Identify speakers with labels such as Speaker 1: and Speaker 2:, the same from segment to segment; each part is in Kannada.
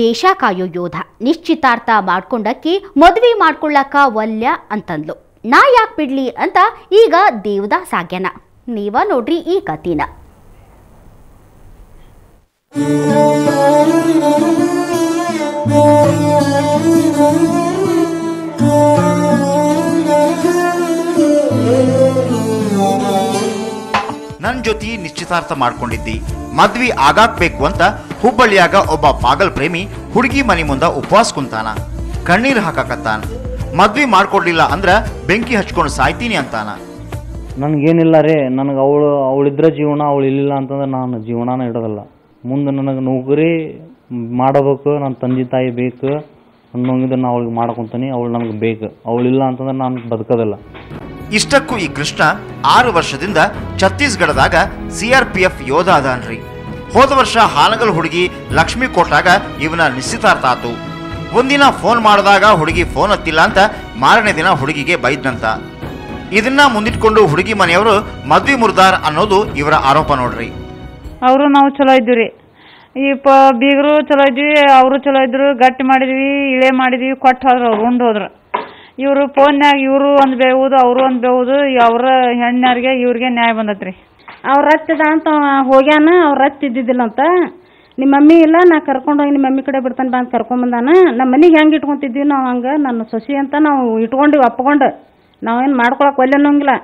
Speaker 1: ದೇಶ ಕಾಯೋ ಯೋಧ ನಿಶ್ಚಿತಾರ್ಥ ಮಾಡ್ಕೊಂಡಕ್ಕಿ ಮದುವೆ ಮಾಡ್ಕೊಳ್ಳಕ ವಲ್ಯ ಅಂತಂದ್ಲು. ನಾ ಯಾಕೆ ಬಿಡ್ಲಿ ಅಂತ ಈಗ ದೇವದಾಸ್ ಆಗ್ಯಾನ. ನೀವ ನೋಡ್ರಿ ಈ ಕಥಿನ.
Speaker 2: ನನ್ನ ಜೊತೆ ನಿಶ್ಚಿತಾರ್ಥ ಮಾಡ್ಕೊಂಡಿದ್ದಿ, ಮದ್ವಿ ಆಗಾಕ್ಬೇಕು ಅಂತ ಹುಬ್ಬಳ್ಳಿಯಾಗ ಒಬ್ಬ ಪಾಗಲ್ ಪ್ರೇಮಿ ಹುಡುಗಿ ಮನಿ ಮುಂದ ಉಪವಾಸ ಕುಂತಾನ. ಕಣ್ಣೀರು ಹಾಕಕತ್ತಾನ. ಮದ್ವಿ ಮಾಡ್ಕೊಡ್ಲಿಲ್ಲ ಅಂದ್ರ ಬೆಂಕಿ ಹಚ್ಕೊಂಡು ಸಾಯ್ತೀನಿ ಅಂತಾನ.
Speaker 3: ನನಗೇನಿಲ್ಲ ರೀ, ನನಗೆ ಅವಳಿದ್ರೆ ಜೀವನ, ಅವಳು ಇಲ್ಲಿಲ್ಲ ಅಂತಂದ್ರೆ ನಾನು ಜೀವನನ ಇಡೋದಲ್ಲ. ಮುಂದೆ ನನಗೆ ನೌಕರಿ ಮಾಡಬೇಕು, ನನ್ನ ತಂದೆ ತಾಯಿ ಬೇಕು ಅನ್ನೋಂಗಿದ್ರೆ ನಾನು ಅವಳಿಗೆ ಮಾಡ್ಕೊತೀನಿ. ಅವಳು ನನಗೆ ಬೇಕು, ಅವಳಿಲ್ಲ ಅಂತಂದ್ರೆ ನಾನು ಬದುಕೋದಿಲ್ಲ.
Speaker 2: ಇಷ್ಟಕ್ಕೂ ಈ ಕೃಷ್ಣ 6 ವರ್ಷದಿಂದ ಛತ್ತೀಸ್ಗಢದಾಗ CRPF ಯೋಧ ಅದಾನ್ರಿ. ಹೋದ ವರ್ಷ ಹಾನಗಲ್ ಹುಡುಗಿ ಲಕ್ಷ್ಮಿ ಕೊಟ್ಟಾಗ ಇವನ ನಿಶ್ಚಿತಾರ್ಥ ಆತು. ಒಂದಿನ ಫೋನ್ ಮಾಡಿದಾಗ ಹುಡುಗಿ ಫೋನ್ ಹತ್ತಿಲ್ಲ ಅಂತ ಮಾರನೇ ದಿನ ಹುಡುಗಿಗೆ ಬೈದ್ನಂತ. ಇದನ್ನ ಮುಂದಿಟ್ಕೊಂಡು ಹುಡುಗಿ ಮನೆಯವರು ಮದ್ವಿ ಮುರ್ದಾರ್ ಅನ್ನೋದು ಇವರ ಆರೋಪ ನೋಡ್ರಿ.
Speaker 4: ಅವರು ನಾವು ಚಲೋ ಇದ್ವಿ, ಈ ಬೀಗರು ಚಲೋ ಇದ್ವಿ, ಅವರು ಚಲೋ ಇದ್ರು, ಗಟ್ಟಿ ಮಾಡಿದ್ವಿ, ಇಳೆ ಮಾಡಿದ್ವಿ, ಕೊಟ್ಟು ಹೋದ್ರು, ಅವ್ರು ಉಂಡು ಹೋದ್ರು. ಇವರು ಫೋನ್ಯಾಗ ಇವರು ಒಂದು ಬೇವುದು, ಅವರು ಒಂದು ಬೇವುದು, ಅವರ ಹೆಣ್ಣರಿಗೆ ಇವ್ರಿಗೆ ನ್ಯಾಯ ಬಂದತ್ರಿ.
Speaker 5: ಅವ್ರು ಹತ್ತಿದ ಅಂತ ಹೋಗ್ಯಾನ, ಅವ್ರು ಹತ್ತಿದ್ದಿದ್ದಿಲ್ಲ ಅಂತ. ನಿಮ್ಮ ಮಮ್ಮಿ ಇಲ್ಲ, ನಾ ಕರ್ಕೊಂಡೋಗಿ ನಿಮ್ಮ ಮಮ್ಮಿ ಕಡೆ ಬಿಡ್ತಾನೆ ಬಂದು ಕರ್ಕೊಂಬಂದಾನ. ನಮ್ಮ ಮನೆಗೆ ಹೆಂಗೆ ಇಟ್ಕೊತಿದ್ವಿ ನಾವು, ಹಂಗೆ ನನ್ನ ಸೊಸಿ ಅಂತ ನಾವು ಇಟ್ಕೊಂಡಿವಿ ಒಪ್ಕೊಂಡು. ನಾವೇನು ಮಾಡ್ಕೊಳಕ್ಕೆ ಒಲ್ಲೆ ಅನ್ನೋಂಗಿಲ್ಲ.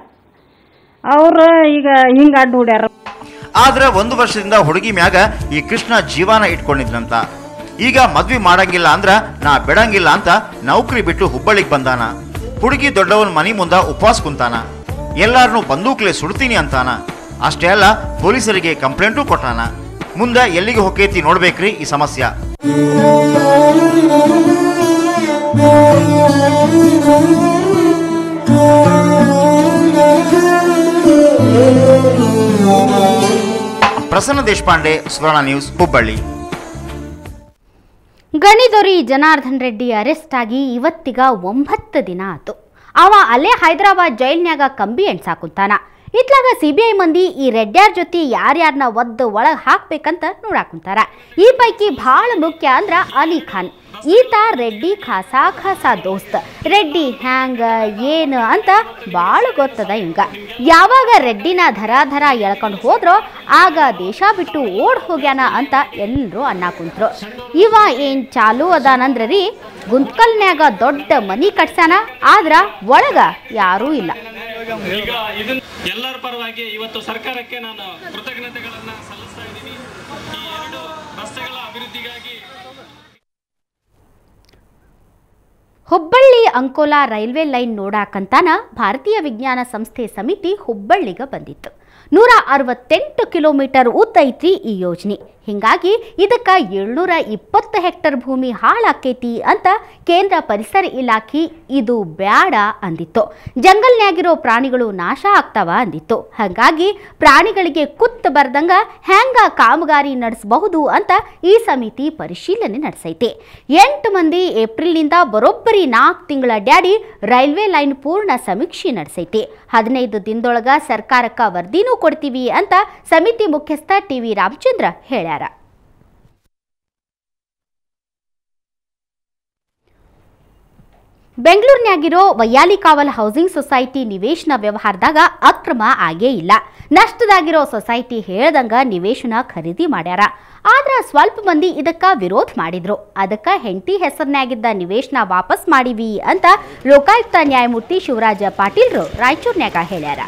Speaker 5: ಅವ್ರು ಈಗ ಹಿಂಗೆ ಅಡ್ಡು ಹುಡ್ಯಾರ.
Speaker 2: ಆದ್ರೆ 1 ವರ್ಷದಿಂದ ಹುಡುಗಿ ಮ್ಯಾಗ ಈ ಕೃಷ್ಣ ಜೀವನ ಇಟ್ಕೊಂಡಿದ್ನಂತ. ಈಗ ಮದ್ವಿ ಮಾಡಂಗಿಲ್ಲ ಅಂದ್ರ ನಾ ಬಿಡಂಗಿಲ್ಲ ಅಂತ ನೌಕರಿ ಬಿಟ್ಟು ಹುಬ್ಬಳ್ಳಿಗೆ ಬಂದಾನ. ಹುಡುಗಿ ದೊಡ್ಡವನ್ ಮನಿ ಮುಂದ ಉಪವಾಸ ಕುಂತಾನ. ಎಲ್ಲಾರನ್ನೂ ಬಂದೂಕ್ಲೆ ಸುಡ್ತೀನಿ ಅಂತಾನ. ಅಷ್ಟೇ ಅಲ್ಲ, ಪೊಲೀಸರಿಗೆ ಕಂಪ್ಲೇಂಟು ಕೊಟ್ಟಾನ. ಮುಂದೆ ಎಲ್ಲಿಗೆ ಹೋಗೈತಿ ನೋಡ್ಬೇಕ್ರಿ ಈ ಸಮಸ್ಯೆ. ಪ್ರಸನ್ನ ದೇಶಪಾಂಡೆ, ಸುವರ್ಣ ನ್ಯೂಸ್, ಹುಬ್ಬಳ್ಳಿ.
Speaker 1: ಗಣಿದೊರಿ ಜನಾರ್ದನ್ ರೆಡ್ಡಿ ಅರೆಸ್ಟ್ ಆಗಿ ಇವತ್ತಿಗ 9 ದಿನ ಆತು. ಅವ ಅಲ್ಲೇ ಹೈದರಾಬಾದ್ ಜೈಲ್ನ್ಯಾಗ ಕಂಬಿ ಎಣ್ಸಾಕುಂತಾನ. ಇತ್ಲಾಗ CBI ಮಂದಿ ಈ ರೆಡ್ಡ್ಯಾರ ಜೊತೆ ಯಾರ್ಯಾರನ್ನ ಒದ್ದು ಒಳಗೆ ಹಾಕ್ಬೇಕಂತ ನೋಡಾಕುಂತಾರ. ಈ ಪೈಕಿ ಭಾಳ ಮುಖ್ಯ ಅಂದ್ರ ಅಲಿ ಖಾನ್. ಈತ ರೆಡ್ಡಿ ಖಾಸಾ ದೋಸ್ತ್. ರೆಡ್ಡಿ ಹ್ಯಾಂಗ ಏನು ಅಂತ ಭಾಳ ಗೊತ್ತದ ಹಿಂಗ. ಯಾವಾಗ ರೆಡ್ಡಿನ ಧರ ಎಳ್ಕೊಂಡು ಹೋದ್ರೋ ಆಗ ದೇಶ ಬಿಟ್ಟು ಓಡ್ ಹೋಗ್ಯಾನ ಅಂತ ಎಲ್ಲರೂ ಅನ್ನಕುಂತ್ರು. ಇವ ಏನ್ ಚಾಲು ಅದಾನಂದ್ರ ರೀ, ಗುಂತ್ಕಲ್ನ್ಯಾಗ ದೊಡ್ಡ ಮನಿ ಕಟ್ಸ್ಯಾನ, ಆದ್ರ ಒಳಗ ಯಾರೂ ಇಲ್ಲ.
Speaker 6: ಈಗ ಇದನ್ನ ಎಲ್ಲರ ಪರವಾಗಿ ಇವತ್ತು ಸರ್ಕಾರಕ್ಕೆ ನಾನು ಕೃತಜ್ಞತೆಗಳನ್ನ ಸಲ್ಲಿಸ್ತಾ ಇದ್ದೀನಿ. ಈ 2 ರಸ್ತೆಗಳ ಅಭಿವೃದ್ಧಿಗಾಗಿ
Speaker 1: ಹುಬ್ಬಳ್ಳಿ ಅಂಕೋಲಾ ರೈಲ್ವೆ ಲೈನ್ ನೋಡಾಕಂತಾನ ಭಾರತೀಯ ವಿಜ್ಞಾನ ಸಂಸ್ಥೆ ಸಮಿತಿ ಹುಬ್ಬಳ್ಳಿಗ ಬಂದಿತ್ತು. 168 ಕಿಲೋಮೀಟರ್ ಉದ್ದ ಐತ್ರಿ ಈ ಯೋಜನೆ. ಹಿಂಗಾಗಿ ಇದಕ್ಕೆ 720 ಹೆಕ್ಟರ್ ಭೂಮಿ ಹಾಳಾಕೈತಿ ಅಂತ ಕೇಂದ್ರ ಪರಿಸರ ಇಲಾಖೆ ಇದು ಬ್ಯಾಡ ಅಂದಿತ್ತು. ಜಂಗಲ್ನ್ಯಾಗಿರೋ ಪ್ರಾಣಿಗಳು ನಾಶ ಆಗ್ತಾವ ಅಂದಿತ್ತು. ಹಾಗಾಗಿ ಪ್ರಾಣಿಗಳಿಗೆ ಕುತ್ತು ಬರ್ದಂಗ ಹ್ಯಾಂಗ ಕಾಮಗಾರಿ ನಡೆಸಬಹುದು ಅಂತ ಈ ಸಮಿತಿ ಪರಿಶೀಲನೆ ನಡೆಸೈತಿ. 8 ಮಂದಿ ಏಪ್ರಿಲ್ನಿಂದ ಬರೋಬ್ಬರಿ 4 ತಿಂಗಳ ಡ್ಯಾಡಿ ರೈಲ್ವೆ ಲೈನ್ ಪೂರ್ಣ ಸಮೀಕ್ಷೆ ನಡೆಸೈತಿ. 15 ದಿನದೊಳಗ ಸರ್ಕಾರಕ್ಕೆ ವರದಿನೂ ಕೊಡ್ತೀವಿ ಅಂತ ಸಮಿತಿ ಮುಖ್ಯಸ್ಥ TV ರಾಮಚಂದ್ರ ಹೇಳ್ಯಾರ. ಬೆಂಗಳೂರಿನಾಗಿರೋ ವಯ್ಯಾಲಿಕಾವಲ್ ಹೌಸಿಂಗ್ ಸೊಸೈಟಿ ನಿವೇಶನ ವ್ಯವಹಾರದಾಗ ಅಕ್ರಮ ಆಗೇ ಇಲ್ಲ. ನಷ್ಟದಾಗಿರೋ ಸೊಸೈಟಿ ಹೇಳ್ದಂಗ ನಿವೇಶನ ಖರೀದಿ ಮಾಡ್ಯಾರ. ಆದ್ರ ಸ್ವಲ್ಪ ಮಂದಿ ಇದಕ್ಕ ವಿರೋಧ ಮಾಡಿದ್ರು. ಅದಕ್ಕ ಹೆಂಡತಿ ಹೆಸರಿನಾಗಿದ್ದ ನಿವೇಶನ ವಾಪಸ್ ಮಾಡಿವಿ ಅಂತ ಲೋಕಾಯುಕ್ತ ನ್ಯಾಯಮೂರ್ತಿ ಶಿವರಾಜ ಪಾಟೀಲ್ರು ರಾಯಚೂರಿನಾಗ ಹೇಳ್ಯಾರ.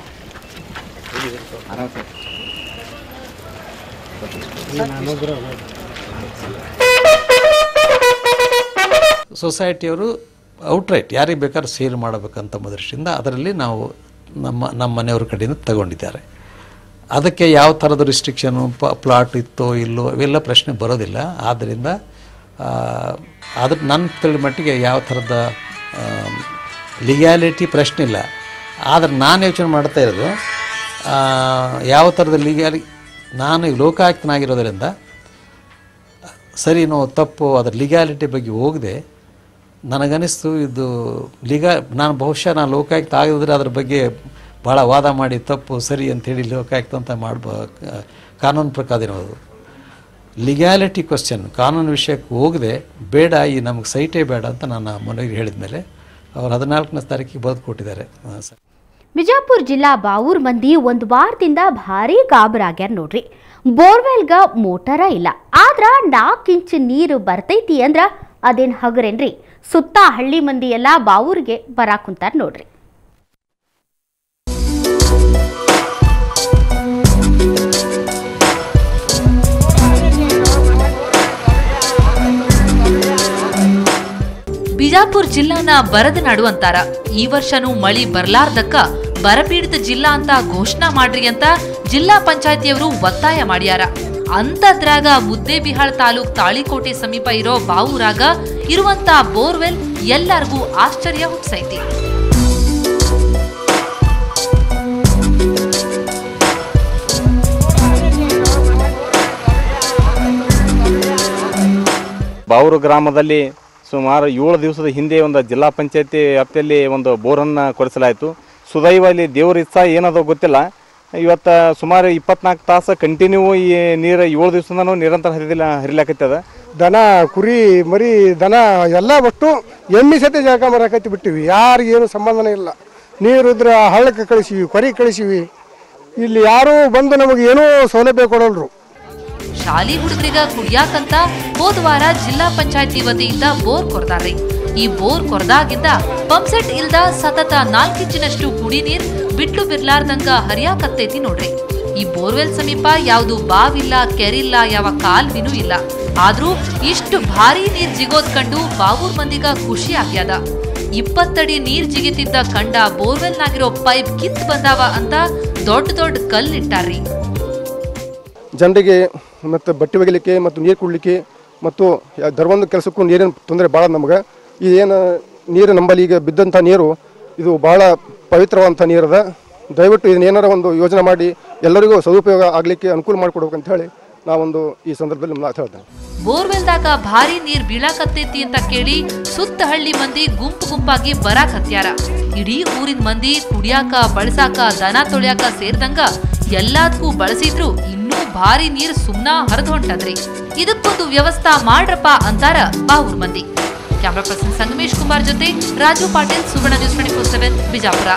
Speaker 7: ಸೊಸೈಟಿಯವರು ಔಟ್ರೈಟ್ ಯಾರಿಗೆ ಬೇಕಾದ್ರೂ ಸೇಲ್ ಮಾಡಬೇಕಂತ ದೃಷ್ಟಿಯಿಂದ ಅದರಲ್ಲಿ ನಾವು ನಮ್ಮ ಮನೆಯವ್ರ ಕಡೆಯಿಂದ ತಗೊಂಡಿದ್ದಾರೆ. ಅದಕ್ಕೆ ಯಾವ ಥರದ ರಿಸ್ಟ್ರಿಕ್ಷನು ಪ್ಲಾಟ್ ಇತ್ತೋ ಇಲ್ಲೋ ಅವೆಲ್ಲ ಪ್ರಶ್ನೆ ಬರೋದಿಲ್ಲ. ಆದ್ದರಿಂದ ಅದ್ರ ನನ್ನ ತಿಳಿದ ಮಟ್ಟಿಗೆ ಯಾವ ಥರದ ಲೀಗ್ಯಾಲಿಟಿ ಪ್ರಶ್ನೆ ಇಲ್ಲ. ಆದರೆ ನಾನು ಯೋಚನೆ ಮಾಡ್ತಾ ಇರೋದು ಯಾವ ಥರದ ನಾನು ಈಗ ಲೋಕಾಯುಕ್ತನಾಗಿರೋದರಿಂದ ಸರಿನೋ ತಪ್ಪು ಅದರ ಲೀಗ್ಯಾಲಿಟಿ ಬಗ್ಗೆ ಹೋಗದೆ ನನಗನ್ನಿಸ್ತು ಇದು ನಾನು ಬಹುಶಃ ನಾನು ಲೋಕಾಯುಕ್ತ ಆಗಿದ್ರೆ ಅದ್ರ ಬಗ್ಗೆ ಭಾಳ ವಾದ ಮಾಡಿ ತಪ್ಪು ಸರಿ ಅಂಥೇಳಿ ಲೋಕಾಯುಕ್ತ ಅಂತ ಕಾನೂನು ಪ್ರಕಾರ ಇರೋದು. ಲಿಗ್ಯಾಲಿಟಿ ಕ್ವಶನ್ ಕಾನೂನು ವಿಷಯಕ್ಕೆ ಹೋಗದೆ ಬೇಡ ಈ ನಮಗೆ ಸೈಟೇ ಬೇಡ ಅಂತ ನಾನು ಮನೆಗೆ ಹೇಳಿದ ಮೇಲೆ ಅವರು 14ನೇ ತಾರೀಕಿಗೆ ಬರೆದು ಕೊಟ್ಟಿದ್ದಾರೆ.
Speaker 1: ಬಿಜಾಪುರ ಜಿಲ್ಲಾ ಬಾವೂರ್ ಮಂದಿ ಒಂದು ವಾರದಿಂದ ಭಾರಿ ಗಾಬರಾಗ್ಯಾರ ನೋಡ್ರಿ. ಬೋರ್ವೆಲ್ಗ ಮೋಟರ ಇಲ್ಲ, ಆದ್ರ 4 ಇಂಚ್ ನೀರು ಬರ್ತೈತಿ ಅಂದ್ರ ಅದೇನ್ ಹಗರೇನ್ರಿ. ಸುತ್ತ ಹಳ್ಳಿ ಮಂದಿ ಎಲ್ಲ ಬಾವೂರ್ಗೆ ಬರಾಕುಂತಾರ ನೋಡ್ರಿ.
Speaker 8: ಬಿಜಾಪುರ ಜಿಲ್ಲಾನ ಬರದ ನಾಡು ಅಂತಾರ. ಈ ವರ್ಷನೂ ಮಳಿ ಬರ್ಲಾರ್ದಕ್ಕ ಬರಪೀಡಿತ ಜಿಲ್ಲಾ ಅಂತ ಘೋಷಣಾ ಮಾಡ್ರಿ ಅಂತ ಜಿಲ್ಲಾ ಪಂಚಾಯತಿಯವರು ಒತ್ತಾಯ ಮಾಡ್ಯಾರ. ಅಂತದ್ರಾಗ ಮುದ್ದೇಬಿಹಾಳ್ ತಾಲೂಕ್ ತಾಳಿಕೋಟೆ ಸಮೀಪ ಇರೋ ಬಾವೂರಾಗ ಇರುವಂತ ಬೋರ್ವೆಲ್ ಎಲ್ಲರಿಗೂ ಆಶ್ಚರ್ಯ ಹುಟ್ಟಿಸೈತಿ.
Speaker 9: ಬಾವೂರು ಗ್ರಾಮದಲ್ಲಿ ಸುಮಾರು 7 ದಿವಸದ ಹಿಂದೆ ಒಂದು ಜಿಲ್ಲಾ ಪಂಚಾಯತಿ ವ್ಯಾಪ್ತಿಯಲ್ಲಿ ಒಂದು ಬೋರನ್ನು ಕೊಡಿಸಲಾಯಿತು. ಸುದೈವ ಇಲ್ಲಿ ದೇವ್ರ ಇಚ್ಛಾ ಏನದೋ ಗೊತ್ತಿಲ್ಲ, ಇವತ್ತು ಸುಮಾರು 24 ತಾಸು ಕಂಟಿನ್ಯೂ ಈ ನೀರು 7 ದಿವಸದಿಂದನೂ ನಿರಂತರ ಹರಿಲಾಕತ್ತದ.
Speaker 10: ದನ ಕುರಿ ಮರಿ ದನ ಎಲ್ಲ ಒಟ್ಟು ಎಮ್ಮಿ ಸತಿ ಜಾಗ ಮರಕತ್ತಿ ಬಿಟ್ಟಿವಿ. ಯಾರಿಗೇನು ಸಂಬಂಧನೇ ಇಲ್ಲ. ನೀರು ಇದ್ರೆ ಹಳ್ಳಕ್ಕೆ ಕಳಿಸಿವಿ, ಕೊರಿ ಕಳಿಸಿವಿ. ಇಲ್ಲಿ ಯಾರೂ ಬಂದು ನಮಗೆ ಏನೂ ಸೌಲಭ್ಯ ಕೊಡಲ್ರು.
Speaker 8: ಶಾಲಿ ಹುಡುಗರಿಗ ಕುಡಿಯಾಕಂತ ಹೋದವಾರ ಜಿಲ್ಲಾ ಪಂಚಾಯತಿ ವತಿಯಿಂದ ಬೋರ್ ಕೊರ್ದಾರ್ರಿ. ಈ ಬೋರ್ ಕೊರ್ದಾಗಿಂದ ಪಂಪ್ಸೆಟ್ ಇಲ್ದ ಸತತ 4 ಇಂಚಿನಷ್ಟು ಕುಡಿ ನೀರ್ ಬಿಟ್ಲು ಬಿರ್ಲಾರ್ದಂಗ ಹರಿಯಾಕತ್ತೈತಿ ನೋಡ್ರಿ. ಈ ಬೋರ್ವೆಲ್ ಸಮೀಪ ಯಾವ್ದು ಬಾವಿಲ್ಲ, ಕೆರಿಲ್ಲ, ಯಾವ ಕಾಲ್ವಿನೂ ಇಲ್ಲ. ಆದ್ರೂ ಇಷ್ಟು ಭಾರಿ ನೀರ್ ಜಿಗೋದ್ ಕಂಡು ಬಾವೂರ್ ಮಂದಿಗ ಖುಷಿ ಆಗ್ಯಾದ. 20 ಅಡಿ ನೀರ್ ಜಿಗಿತಿದ್ದ ಕಂಡ ಬೋರ್ವೆಲ್ನಾಗಿರೋ ಪೈಪ್ ಕಿತ್ ಬಂದಾವ ಅಂತ ದೊಡ್ಡ ದೊಡ್ಡ ಕಲ್ಲಿಟ್ಟಾರ್ರಿ.
Speaker 10: ಜನರಿಗೆ ಮತ್ತು ಬಟ್ಟೆ ಒಗಿಲಿಕ್ಕೆ ಮತ್ತು ನೀರು ಕುಡ್ಲಿಕ್ಕೆ ಮತ್ತು ದರ್ವೊಂದು ಕೆಲಸಕ್ಕೂ ನೀರಿನ ತೊಂದರೆ ಭಾಳ ನಮಗೆ. ಏನು ನೀರು ನಂಬಲ್ಲಿ ಈಗ ಬಿದ್ದಂಥ ನೀರು ಇದು ಭಾಳ ಪವಿತ್ರವಾದಂಥ ನೀರದ. ದಯವಿಟ್ಟು ಇದನ್ನೇನಾರ ಒಂದು ಯೋಜನೆ ಮಾಡಿ ಎಲ್ಲರಿಗೂ ಸದುಪಯೋಗ ಆಗಲಿಕ್ಕೆ ಅನುಕೂಲ ಮಾಡಿಕೊಡ್ಬೇಕಂತ ಹೇಳಿ ನಾವೊಂದು ಈ ಸಂದರ್ಭದಲ್ಲಿ ಮಾತು ಹೇಳ್ತೇನೆ.
Speaker 8: ಬೋರ್ವೆಲ್ದಾಗ ಭಾರಿ ನೀರ್ ಬೀಳಾಕತ್ತೈತಿ ಅಂತ ಕೇಳಿ ಸುತ್ತ ಹಳ್ಳಿ ಮಂದಿ ಗುಂಪು ಗುಂಪಾಗಿ ಬರಾಕತ್ಯಾರ. ಇಡೀ ಊರಿನ ಮಂದಿ ಕುಡಿಯಾಕ, ಬಳಸಾಕ, ದನ ತೊಳ್ಯಾಕ ಸೇರಿದಂಗ ಎಲ್ಲದಕ್ಕೂ ಬಳಸಿದ್ರು ಇನ್ನೂ ಭಾರಿ ನೀರ್ ಸುಮ್ನಾ ಹರಿದು ಹೊಂಟದ್ರಿ. ಇದಕ್ಕೊಂದು ವ್ಯವಸ್ಥಾ ಮಾಡ್ರಪ್ಪ ಅಂತಾರ ಬಾವೂರ್ ಮಂದಿ. ಕ್ಯಾಮರಾ ಪರ್ಸನ್ ಸಂಗಮೇಶ್ ಕುಮಾರ್ ಜೊತೆ ರಾಜು ಪಾಟೀಲ್, ಸುವರ್ಣ ನ್ಯೂಸ್ 24/7 ಬಿಜಾಪುರ.